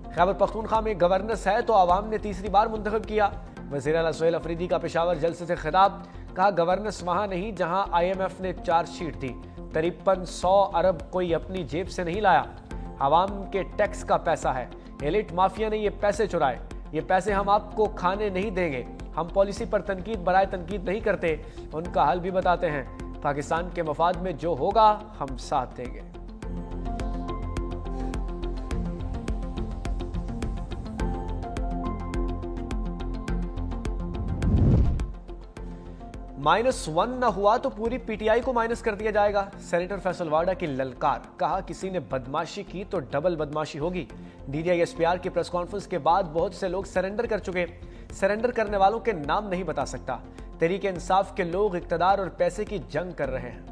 खैबर पख्तूनख्वा में गवर्नेंस है तो आवाम ने तीसरी बार मुंतखब किया। वज़ीर आला सुहेल अफरीदी का पेशावर जलसे से खिताब, कहा गवर्नेंस वहां नहीं जहां IMF ने चार्जशीट दी। 5300 अरब कोई अपनी जेब से नहीं लाया, आवाम के टैक्स का पैसा है। एलिट माफिया ने ये पैसे चुराए, ये पैसे हम आपको खाने नहीं देंगे। हम पॉलिसी पर तनकीद बराए तनकीद नहीं करते, उनका हल भी बताते हैं। पाकिस्तान के मफाद में जो होगा हम साथ देंगे। -1 न हुआ तो पूरी PTI को माइनस कर दिया जाएगा। सेनेटर फैसल वाडा की ललकार, कहा किसी ने बदमाशी की तो डबल बदमाशी होगी। DDI SPR की प्रेस कॉन्फ्रेंस के बाद बहुत से लोग सरेंडर कर चुके, सरेंडर करने वालों के नाम नहीं बता सकता। तहरीक इंसाफ के लोग इक्तदार और पैसे की जंग कर रहे हैं।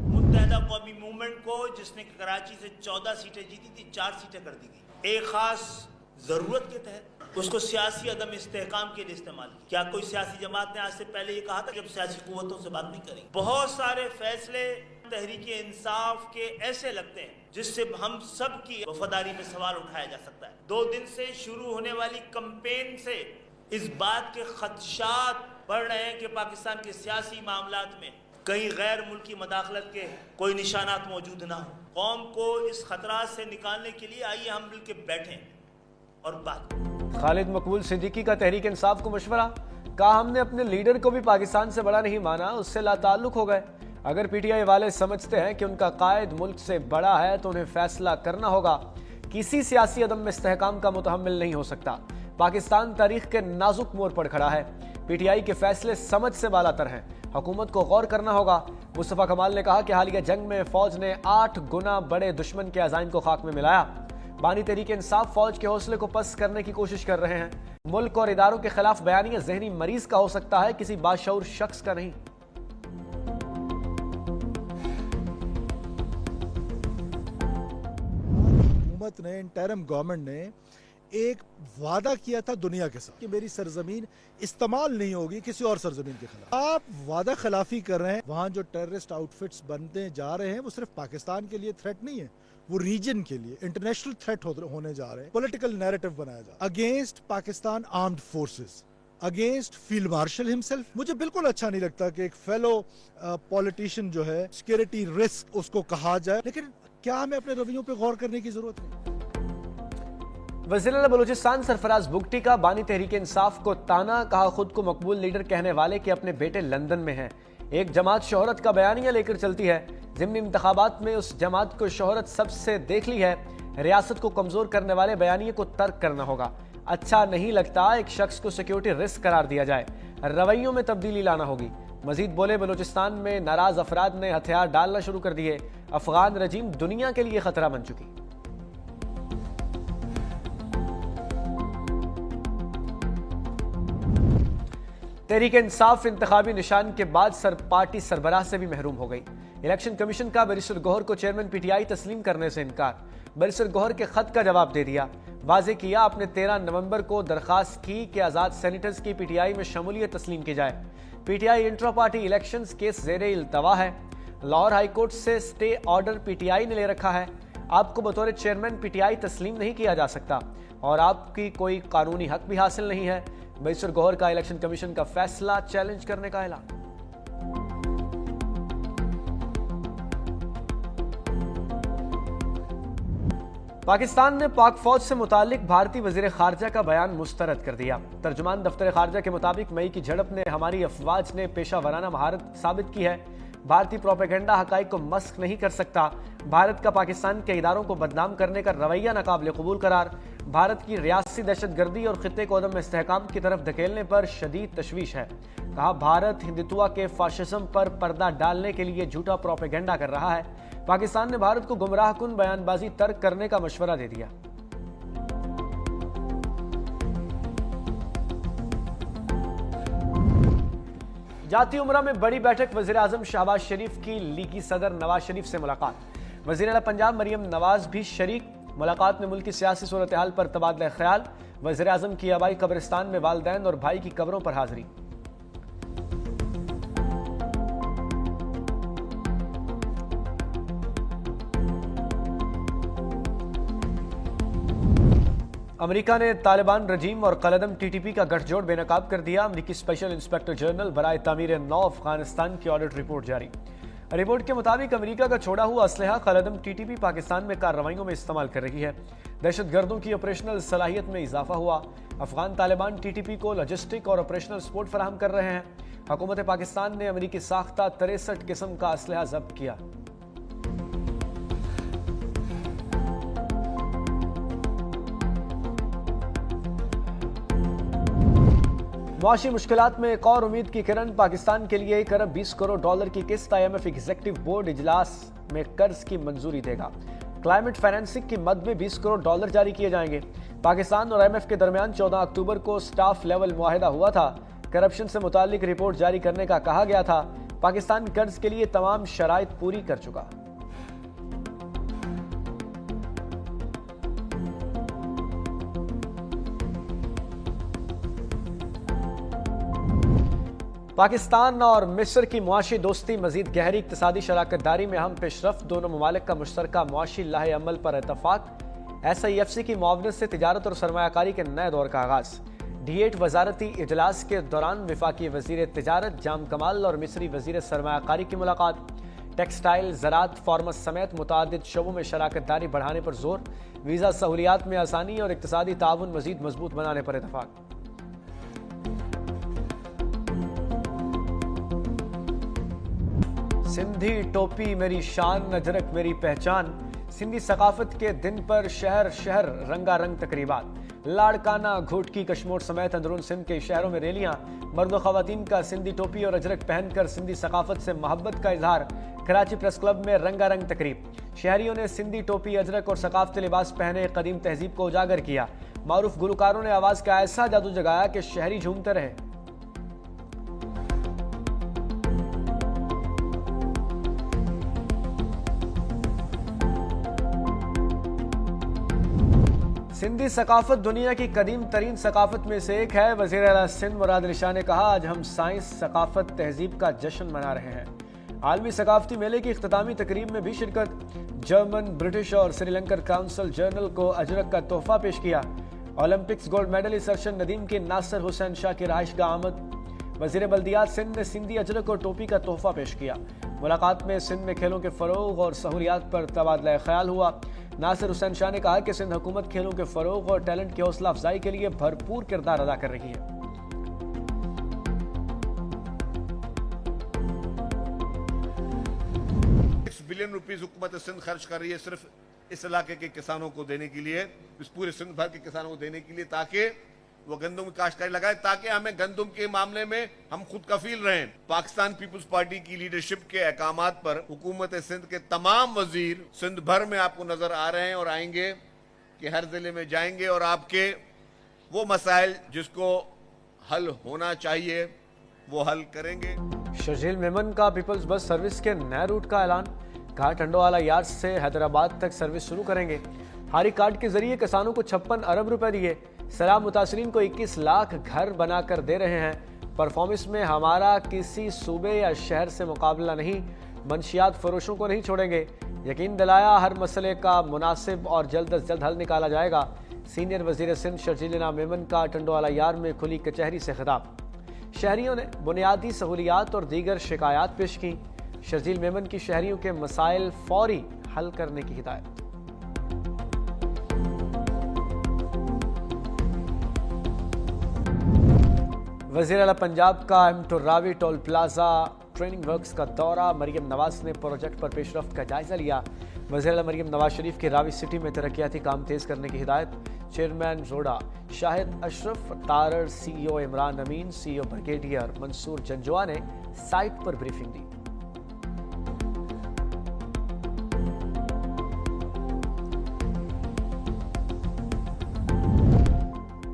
मुत्तहदा कौमी मूवमेंट को जिसने कराची से 14 सीटें जीती थी, 4 सीटें कर दी गई। एक खास जरूरत के तहत उसको सियासी अदम इस्तेहकाम के लिए इस्तेमाल किया। क्या कोई सियासी जमात ने आज से पहले ये कहा था जब सियासी कुव्वतों से बात नहीं करेंगे? बहुत सारे फैसले तहरीक इंसाफ के ऐसे लगते हैं जिससे हम सब की वफादारी में सवाल उठाया जा सकता है। 2 दिन से शुरू होने वाली कैंपेन से इस बात के खदशात बढ़ रहे हैं कि पाकिस्तान के सियासी मामलात में कहीं गैर मुल्की मदाखलत के कोई निशानात मौजूद ना हो। कौम को इस खतरा से निकालने के लिए आइए हम मिलकर बैठें और बात। खालिद मकबूल सिद्दीकी का तहरीक इंसाफ को मशवरा, कहा हमने अपने लीडर को भी पाकिस्तान से बड़ा नहीं माना, उससे लाताल्लुक हो गए। अगर PTI वाले समझते हैं कि उनका कायद मुल्क से बड़ा है तो उन्हें फैसला करना होगा। किसी सियासी अदम में इस्तेहकाम का मुतहम्मिल नहीं हो सकता। पाकिस्तान तारीख के नाजुक मोड़ पर खड़ा है। PTI के फैसले समझ से बालातर हैं, हुकूमत को गौर करना होगा। मुस्तफा कमाल ने कहा कि हालिया जंग में फौज ने 8 गुना बड़े दुश्मन के अज़ाइम को खाक में मिलाया। बानी तहरीक इंसाफ फौज के हौसले को पस्त करने की कोशिश कर रहे हैं। मुल्क और इदारों के खिलाफ बयानिया जहनी मरीज का हो सकता है, किसी बाशऊर शख्स का नहीं। हुकूमत ने, इंटरिम गवर्नमेंट ने एक वादा किया था दुनिया के साथ कि मेरी सरजमीन इस्तेमाल नहीं होगी किसी और सरजमीन के खिलाफ। आप वादा खिलाफी कर रहे हैं। वहां जो टेररिस्ट आउटफिट्स बनते जा रहे हैं वो सिर्फ पाकिस्तान के लिए थ्रेट नहीं है, वो रीजन के लिए इंटरनेशनल थ्रेट होने जा रहे हैं। पॉलिटिकल नैरेटिव बनाया जा रहा है against Pakistan armed forces, against field marshal himself. मुझे बिल्कुल अच्छा नहीं लगता कि एक फेलो पॉलिटिशियन जो है सिक्योरिटी रिस्क उसको कहा जाए, लेकिन क्या हमें अपने रवैयों पे गौर करने की जरूरत है? वज़ीर आला बलूचिस्तान सरफराज बुगटी का बानी तहरीक इंसाफ को ताना, कहा खुद को मकबूल लीडर कहने वाले कि अपने बेटे लंदन में हैं। एक जमात शोहरत का बयानिया लेकर चलती है, ज़िमनी इंतखाबात में उस जमात को शोहरत सबसे देख ली है। रियासत को कमजोर करने वाले बयानिए को तर्क करना होगा। अच्छा नहीं लगता एक शख्स को सिक्योरिटी रिस्क करार दिया जाए, रवैयों में तब्दीली लाना होगी। मजीद बोले, बलूचिस्तान में नाराज अफराद ने हथियार डालना शुरू कर दिए। अफगान रजीम दुनिया के लिए खतरा बन चुकी। तहरीक इंसाफ इंतखाबी निशान के बाद पार्टी सरबराह से भी महरूम हो गई। इलेक्शन कमीशन का बैरिस्टर गौहर को चेयरमैन PTI तस्लीम करने से इनकार। बैरिस्टर गौहर के खत का जवाब दे दिया, वाजे किया आपने 13 नवंबर को दरखास्त की कि आज़ाद सेनेटर्स की PTI में शमूलियत तस्लीम की जाए। PTI intra party elections case ज़ेरे इल्तवा है। लाहौर हाईकोर्ट से स्टे ऑर्डर PTI ने ले रखा है। आपको बतौर चेयरमैन PTI तस्लीम नहीं किया जा सकता और आपकी कोई कानूनी हक भी हासिल नहीं है। बैरिस्टर गौहर का इलेक्शन कमीशन का फैसला चैलेंज करने का ऐलान। पाकिस्तान ने पाक फौज से मुतालिक भारतीय वजीर खारजा का बयान मुस्तरद कर दिया। तर्जुमान दफ्तर खारजा के मुताबिक मई की झड़प ने हमारी अफवाज ने पेशा वराना महारत साबित की है। भारतीय प्रोपेगेंडा हकाइक को मस्क नहीं कर सकता। भारत का पाकिस्तान के इदारों को बदनाम करने का रवैया नाकाबिल कबूल करार। भारत की रियासती दहशतगर्दी और खित्ते को अदम इस्तेहकाम की तरफ धकेलने पर शदीद तशवीश है। कहा भारत हिंदुत्व के फाशिज्म पर पर्दा डालने के लिए झूठा प्रोपेगेंडा कर रहा है। पाकिस्तान ने भारत को गुमराहकुन बयानबाजी तर्क करने का मशवरा दे दिया। जाती उमरा में बड़ी बैठक, वज़ीर आज़म शहबाज शरीफ की लीगी सदर नवाज शरीफ से मुलाकात। वज़ीर आला पंजाब मरियम नवाज भी शरीक। मुलाकात में मुल्क की सियासी सूरत हाल पर तबादला ख्याल। वज़ीर आज़म की आबाई कब्रिस्तान में वालिदैन और भाई की कब्रों पर हाजिरी। अमेरिका ने तालिबान रजीम और कलदम टीटीपी का गठजोड़ बेनकाब कर दिया। अमेरिकी स्पेशल इंस्पेक्टर जनरल बराए तामीर नौ अफगानिस्तान की ऑडिट रिपोर्ट जारी। रिपोर्ट के मुताबिक अमेरिका का छोड़ा हुआ असलहा कलदम टीटीपी पाकिस्तान में कार्रवाइयों में इस्तेमाल कर रही है। दहशतगर्दों की ऑपरेशनल सलाहियत में इजाफा हुआ। अफगान तालिबान टीटीपी को लॉजिस्टिक और ऑपरेशनल सपोर्ट फराहम कर रहे हैं। हुकूमत पाकिस्तान ने अमेरिकी साख्ता 63 किस्म का असलहा जब्त किया। मुआशी मुश्किलात में एक और उम्मीद की किरण। पाकिस्तान के लिए 1 अरब 20 करोड़ डॉलर की किस्त IMF एग्जीक्यूटिव बोर्ड इजलास में कर्ज की मंजूरी देगा। क्लाइमेट फाइनेंसिंग की मद में 20 करोड़ डॉलर जारी किए जाएंगे। पाकिस्तान और IMF के दरमियान 14 अक्टूबर को स्टाफ लेवल मुआहिदा हुआ था। करप्शन से मुतालिक रिपोर्ट जारी करने का कहा गया था। पाकिस्तान कर्ज के लिए तमाम शराइत पूरी कर चुका। पाकिस्तान और मिस्र की मुआशी दोस्ती मजीद गहरी इक्तिसादी शराकतदारी में अहम पेशरफ्त। दोनों ममालिक का मुश्तरका मुआशी लाहे अमल पर इतफाक। SIFC की मुआवनत से तिजारत और सरमायाकारी के नए दौर का आगाज। D8 वजारती इजलास के दौरान वफाकी वजीर तिजारत जाम कमाल और मिस्री वजीर सरमायाकारी की मुलाकात। टेक्सटाइल, ज़राअत, फार्मस समेत मुतादिद शोबों में शराकतदारी बढ़ाने पर जोर। वीज़ा सहूलियात में आसानी और इक्तिसादी ताउन मजीद मजबूत बनाने पर इतफाक। सिंधी टोपी मेरी शान, अजरक मेरी पहचान। सिंधी सकाफत के दिन पर शहर शहर रंगारंग तकरीबात। लाड़काना, घोटकी, कश्मोर समेत अंदरून सिंध के शहरों में रैलियां। मर्द व खवातीन का सिंधी टोपी और अजरक पहनकर सिंधी सकाफत से मोहब्बत का इजहार। कराची प्रेस क्लब में रंगारंग तकरीब। शहरियों ने सिंधी टोपी, अजरक और सकाफती लिबास पहने कदीम तहजीब को उजागर किया। मारूफ गुलकारों ने आवाज का ऐसा जादू जगाया कि शहरी झूमते रहे। सिंधी सकाफत दुनिया की कदीम तरीन सकाफत में से एक है। वज़ीर आला सिंध मुराद अली शाह ने कहा, आज हम साइंस, सकाफत, तहजीब का जश्न मना रहे हैं। आलमी सकाफती मेले की इख्तितामी तकरीब में भी शिरकत। जर्मन, ब्रिटिश और श्रीलंकन काउंसिल जर्नल को अजरक का तोहफा पेश किया। Olympics gold medalist Arshad Nadeem की नासिर हुसैन शाह की रहाइश गाह आमद। वज़ीर बल्दियात सिंध ने सिंधी अजरक और टोपी का तोहफा पेश किया। मुलाकात में सिंध में खेलों के फरोग और सहूलियात पर तबादला ख्याल हुआ। नासिर हुसैन शाह ने कहा कि सिंध हुकूमत खेलों के फरोग और टैलेंट की हौसला अफजाई के लिए भरपूर किरदार अदा कर रही है। बिलियन रुपीस हुकूमत सिंध खर्च कर रही है सिर्फ इस इलाके के किसानों को देने के लिए, इस पूरे सिंध भर के किसानों को देने के लिए, ताकि वो गंदम की काश्तकारी लगाए, ताकि हमें गंदम के मामले में हम खुद कफील रहें। पाकिस्तान पीपुल्स पार्टी की लीडरशिप के अहकामात पर हुकूमत सिंध के तमाम वजीर सिंध भर में आपको नजर आ रहे हैं और आएंगे कि हर जिले में जाएंगे और आपके वो मसाइल जिसको हल होना चाहिए वो हल करेंगे। शर्जील मेमन का पीपल्स बस सर्विस के नए रूट का ऐलान। घाट हंडोवाला यार्ड से हैदराबाद तक सर्विस शुरू करेंगे। हारी कार्ड के जरिए किसानों को 56 अरब रुपए दिए। सैलाब मुतासरीन को 21 लाख घर बनाकर दे रहे हैं। परफॉर्मेंस में हमारा किसी सूबे या शहर से मुकाबला नहीं। मंशियात फरोशों को नहीं छोड़ेंगे। यकीन दिलाया, हर मसले का मुनासिब और जल्द अज जल्द हल निकाला जाएगा। सीनियर वजीर सिंध शर्जील मेमन का टंडोवाला यार्ड में खुली कचहरी से खिताब। शहरियों ने बुनियादी सहूलियात और दीगर शिकायत पेश की। शर्जील मेमन की शहरियों के मसाइल फौरी हल करने की हिदायत। वज़ीर आला पंजाब का M2 Ravi toll plaza training works का दौरा। मरियम नवाज ने प्रोजेक्ट पर पेशरफ्त का जायजा लिया। वज़ीर आला मरियम नवाज शरीफ की रावी सिटी में तरक्याती काम तेज करने की हिदायत। चेयरमैन रोडा शाहिद अशरफ, तारर CEO इमरान अमीन, CEO ब्रिगेडियर मंसूर जंजुआ ने साइट पर ब्रीफिंग दी।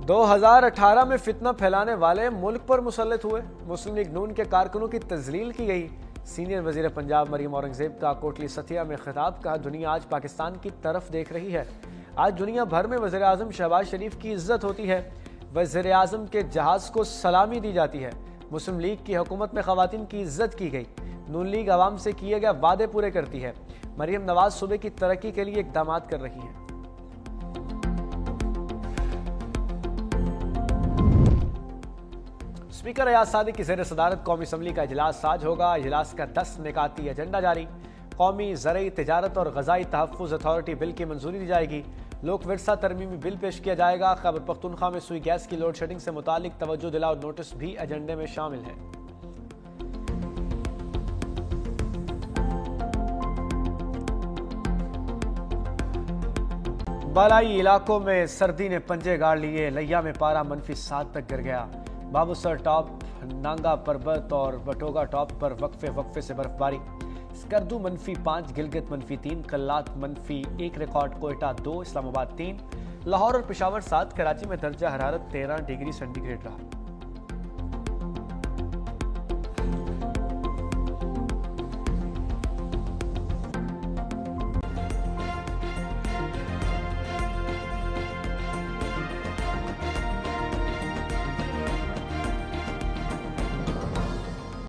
दो 2018 में फितना फैलाने वाले मुल्क पर मुसल्लत हुए। मुस्लिम लीग नून के कारकुनों की तजलील की गई। सीनियर वजीर पंजाब मरियम औरंगजेब का कोटली सतिया में खिताब। कहा, दुनिया आज पाकिस्तान की तरफ देख रही है। आज दुनिया भर में वज़ीर आज़म शहबाज शरीफ की इज्जत होती है। वज़ीर आज़म के जहाज को सलामी दी जाती है। मुस्लिम लीग की हुकूमत में खवातीन की इज्जत की गई। नून लीग आवाम से किए गए वादे पूरे करती है। मरियम नवाज सूबे की तरक्की के लिए इकदाम कर रही है। स्पीकर अयाज सादिक की ज़ेर सदारत कौमी असम्बली का इजलास आज होगा। इजलास का 10 निकाती एजेंडा जारी। कौमी ज़रई तिजारत और ग़ज़ाई तहफ़्फ़ुज़ अथॉरिटी बिल की मंजूरी दी जाएगी। लोक विरसा तरमीमी बिल पेश किया जाएगा। खैबर पख्तूनख्वा में सुई गैस की लोड शेडिंग से मुतालिक तवज्जो दिलाओ नोटिस भी एजेंडे में शामिल है। बालाई इलाकों में सर्दी ने पंजे गाड़ लिए। लिया में पारा -7 तक गिर गया। बाबूसर टॉप, नांगा पर्वत और बटोगा टॉप पर वक्फे से बर्फबारी। स्कर्दू -5, गिलगित -3, कल्लात -1 रिकॉर्ड, कोयटा 2, इस्लामाबाद 3, लाहौर और पेशावर 7, कराची में दर्जा हरारत 13 डिग्री सेंटीग्रेड रहा।